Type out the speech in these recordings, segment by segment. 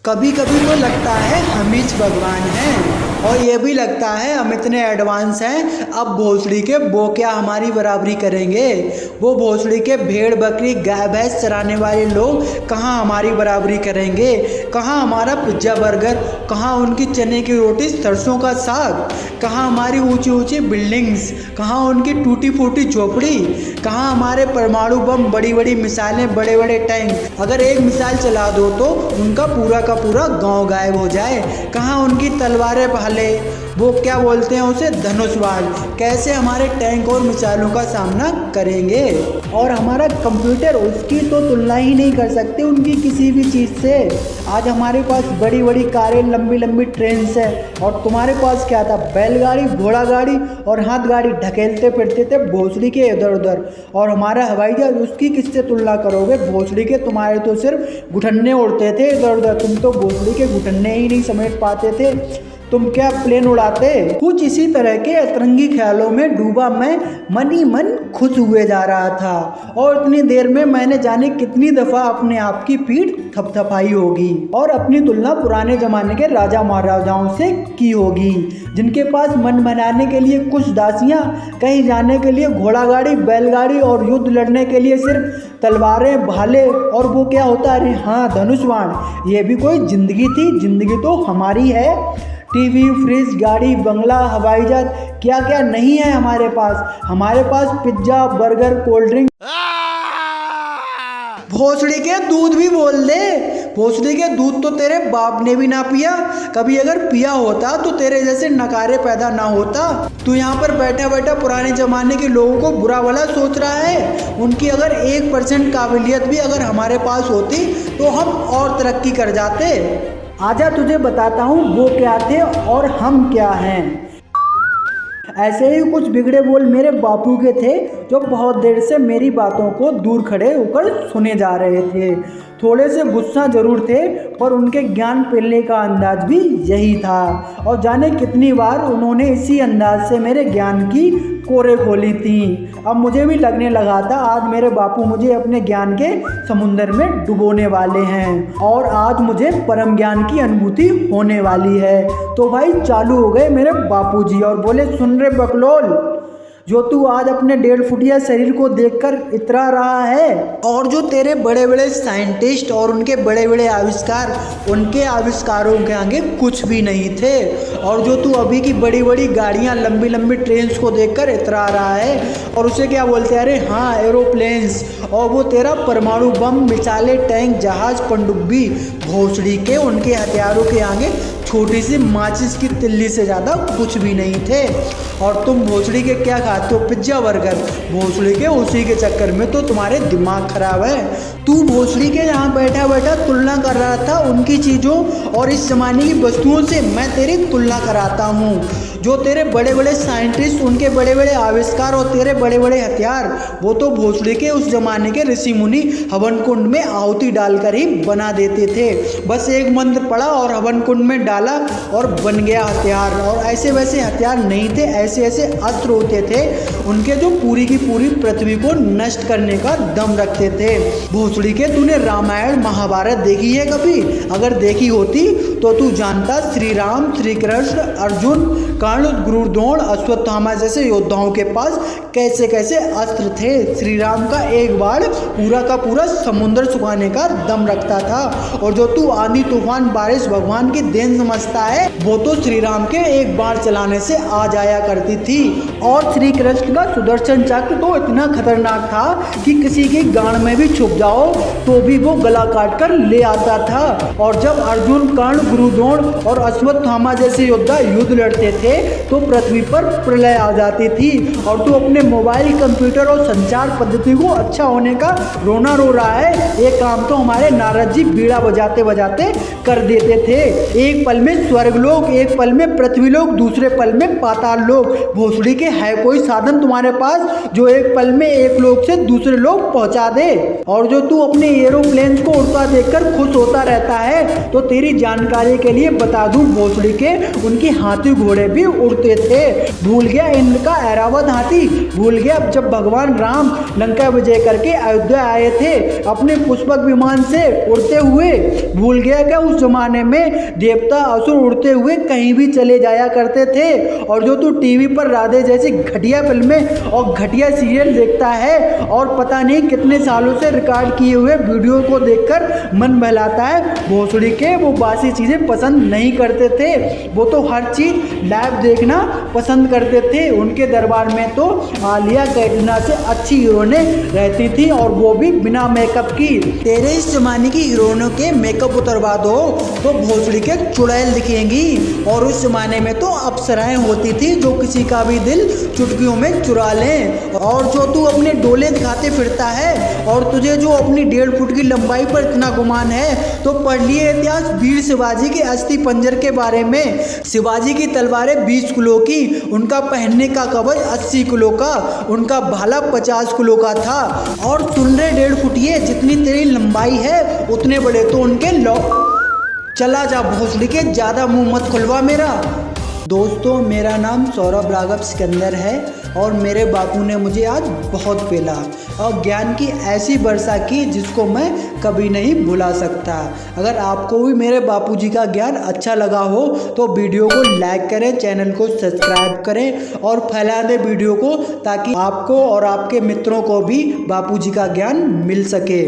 कभी कभी तो लगता है हम ही भगवान हैं और ये भी लगता है हम इतने एडवांस हैं। अब भोसड़ी के वो क्या हमारी बराबरी करेंगे। वो भोसड़ी के भेड़ बकरी गाय भैंस चराने वाले लोग कहाँ हमारी बराबरी करेंगे। कहाँ हमारा पिज्ज़ा बर्गर, कहाँ उनकी चने की रोटी सरसों का साग, कहाँ हमारी ऊंची ऊंची बिल्डिंग्स, कहाँ उनकी टूटी फूटी झोपड़ी, कहाँ हमारे परमाणु बम, बड़ी बड़ी मिसाइलें, बड़े बड़े टैंक। अगर एक मिसाइल चला दो तो उनका पूरा का पूरा गांव गायब हो जाए। कहाँ उनकी तलवारें भाले, वो क्या बोलते हैं उसे, धनुषबाण। कैसे हमारे टैंक और मिसाइलों का सामना करेंगे। और हमारा कंप्यूटर उसकी तो तुलना ही नहीं कर सकते उनकी किसी भी चीज़ से। आज हमारे पास बड़ी बड़ी कारें, लंबी लंबी ट्रेन है और तुम्हारे पास क्या था, बैलगाड़ी, घोड़ा गाड़ी और हाथ गाड़ी ढकेलते फिरते थे भोसड़ी के इधर उधर। और हमारा हवाई जहाज, उसकी किससे तुलना करोगे। भोसड़ी के तुम्हारे तो सिर्फ घुटने उड़ते थे इधर उधर, तुम तो भोसड़ी के घुटने ही नहीं समेट पाते थे। तुम क्या प्लेन उड़ाते। कुछ इसी तरह के अतरंगी ख्यालों में डूबा मैं मन ही मन खुश हुए जा रहा था। और इतनी देर में मैंने जाने कितनी दफ़ा अपने आप की पीठ थपथपाई होगी और अपनी तुलना पुराने ज़माने के राजा महाराजाओं से की होगी, जिनके पास मन बनाने के लिए कुछ दासियाँ, कहीं जाने के लिए घोड़ा गाड़ी, बैलगाड़ी और युद्ध लड़ने के लिए सिर्फ तलवारें, भाले और वो क्या होता है, अरे हाँ, धनुषबाण। ये भी कोई ज़िंदगी थी। ज़िंदगी तो हमारी है। टीवी, फ्रिज, गाड़ी, बंगला, हवाई जहाज, क्या क्या नहीं है हमारे पास। हमारे पास पिज्ज़ा, बर्गर, कोल्ड ड्रिंक। भोसड़ी के दूध भी बोल दे। भोसड़ी के दूध तो तेरे बाप ने भी ना पिया। कभी अगर पिया होता तो तेरे जैसे नकारे पैदा ना होता। तू यहाँ पर बैठा बैठा पुराने जमाने के लोगों को बुरा भला सोच रहा है। उनकी अगर 1% काबिलियत भी अगर हमारे पास होती तो हम और तरक्की कर जाते। आजा तुझे बताता हूँ वो क्या थे और हम क्या हैं। ऐसे ही कुछ बिगड़े बोल मेरे बापू के थे, जो बहुत देर से मेरी बातों को दूर खड़े होकर सुने जा रहे थे। थोड़े से गुस्सा जरूर थे, पर उनके ज्ञान पेलने का अंदाज भी यही था। और जाने कितनी बार उन्होंने इसी अंदाज से मेरे ज्ञान की कोरे खोली थी। अब मुझे भी लगने लगा था आज मेरे बापू मुझे अपने ज्ञान के समुंदर में डुबोने वाले हैं और आज मुझे परम ज्ञान की अनुभूति होने वाली है। तो भाई चालू हो गए मेरे बापूजी और बोले, सुन रे बकलोल, जो तू आज अपने 1.5 फुटिया शरीर को देखकर इतरा रहा है, और जो तेरे बड़े बड़े साइंटिस्ट और उनके बड़े बड़े आविष्कार, उनके आविष्कारों के आगे कुछ भी नहीं थे। और जो तू अभी की बड़ी बड़ी गाड़ियां, लंबी लंबी ट्रेन्स को देखकर इतरा रहा है, और उसे क्या बोलते हैं, अरे हाँ, एरोप्लेन्स। और वो तेरा परमाणु बम, मिसाइलें, टैंक, जहाज, पनडुब्बी, भोसड़ी के उनके हथियारों के आगे छोटी सी माचिस की तिल्ली से ज़्यादा कुछ भी नहीं थे। और तुम भोसड़ी के क्या खाते हो, पिज्ज़ा बर्गर। भोसड़ी के उसी के चक्कर में तो तुम्हारे दिमाग खराब है। तू भोसड़ी के यहाँ बैठा बैठा तुलना कर रहा था उनकी चीज़ों और इस ज़माने की वस्तुओं से। मैं तेरी तुलना कराता हूँ। जो तेरे बड़े बड़े साइंटिस्ट, उनके बड़े बड़े आविष्कार और तेरे बड़े बड़े हथियार, वो तो भोसड़ी के उस जमाने के ऋषि मुनि हवन कुंड में आहुति डालकर ही बना देते थे। बस एक मंत्र पढ़ा और हवन कुंड में डाला और बन गया हथियार। और ऐसे वैसे हथियार नहीं थे, ऐसे ऐसे अस्त्र होते थे उनके, जो पूरी की पूरी पृथ्वी को नष्ट करने का दम रखते थे। भोसड़ी के तूने रामायण महाभारत देखी है कभी? अगर देखी होती तो तू जानता श्री राम, श्री कृष्ण, अर्जुन, कर्ण, गुरुद्रोण, अश्वत्थामा जैसे योद्धाओं के पास कैसे कैसे अस्त्र थे। श्री राम का एक बाण पूरा का पूरा समुद्र सुखाने का दम रखता था। और जो तू आंधी तूफान बारिश भगवान की देन समझता है, वो तो श्री राम के एक बाण चलाने से आ जाया करती थी। और श्री कृष्ण का सुदर्शन चक्र तो इतना खतरनाक था कि किसी की गांड में भी छुप जाओ तो भी वो गला काट कर ले आता था। और जब अर्जुन, कर्ण, गुरुद्रोण और अश्वत्थामा जैसे योद्धा युद्ध लड़ते थे तो पृथ्वी पर प्रलय आ जाती थी। और तू अपने मोबाइल, कंप्यूटर और संचार पद्धति को अच्छा होने का रोना रो रहा है। एक काम तो हमारे नारद जी बीड़ा बजाते बजाते कर देते थे। एक पल में स्वर्गलोक, एक पल में पृथ्वीलोक, दूसरे पल में पाताल लोक। भोसड़ी के है कोई साधन तुम्हारे पास जो एक पल में एक लोक से दूसरे लोक पहुंचा दे? और जो तू अपने एरोप्लेन को उड़ता देखकर खुश होता रहता है, तो तेरी जानकारी के लिए बता दूं भोसड़ी के, उनके हाथी घोड़े भी उड़ते थे। भूल गया इनका ऐरावत हाथी? भूल गया जब भगवान राम लंका विजय करके अयोध्या आए थे अपने पुष्पक विमान से उड़ते हुए? भूल गया क्या उस जमाने में देवता असुर उड़ते हुए कहीं भी चले जाया करते थे? और जो तू टीवी पर राधे जैसी घटिया फिल्में और घटिया सीरियल देखता है और पता नहीं कितने सालों से रिकॉर्ड किए हुए वीडियो को देखकर मन बहलाता है, भोसड़ी के वो बासी चीज़ें पसंद नहीं करते थे। वो तो हर चीज़ लाइव देखना पसंद करते थे। उनके दरबार में तो आलिया कैटरीना से अच्छी हीरोइनें रहती थी, और वो भी बिना मेकअप की। तेरे इस जमाने की हीरोइनों के मेकअप उतरवा दो तो भोसड़ी के चुड़ैल दिखेंगी। और उस जमाने में तो अप्सराएं होती थी जो किसी का भी दिल चुटकियों में चुरा लें। और जो तू अपने डोले दिखाते फिरता है और तुझे जो अपनी 1.5 फुट की लंबाई पर इतना गुमान है, तो पढ़ लिए इतिहास वीर शिवाजी के अस्थि पंजर के बारे में। शिवाजी की तलवारें 20 किलो की, उनका पहनने का कवच 80 किलो का, उनका भाला 50 किलो का था। और सुन रहे 1.5 फुटिये, जितनी तेरी लंबाई है उतने बड़े तो उनके चला जा भोसड़ी के, ज़्यादा मुंह मत खुलवा मेरा। दोस्तों, मेरा नाम सौरभ राघव सिकंदर है और मेरे बापू ने मुझे आज बहुत पेला और ज्ञान की ऐसी वर्षा की जिसको मैं कभी नहीं भुला सकता। अगर आपको भी मेरे बापूजी का ज्ञान अच्छा लगा हो तो वीडियो को लाइक करें, चैनल को सब्सक्राइब करें और फैला दें वीडियो को, ताकि आपको और आपके मित्रों को भी बापूजी का ज्ञान मिल सके।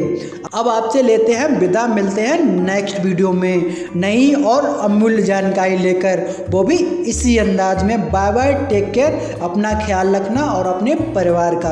अब आपसे लेते हैं विदा, मिलते हैं नेक्स्ट वीडियो में नई और अमूल्य जानकारी लेकर, वो भी इसी अंदाज में। बाय बाय, टेक केयर, अपना ख्याल रखना और अपने परिवार का।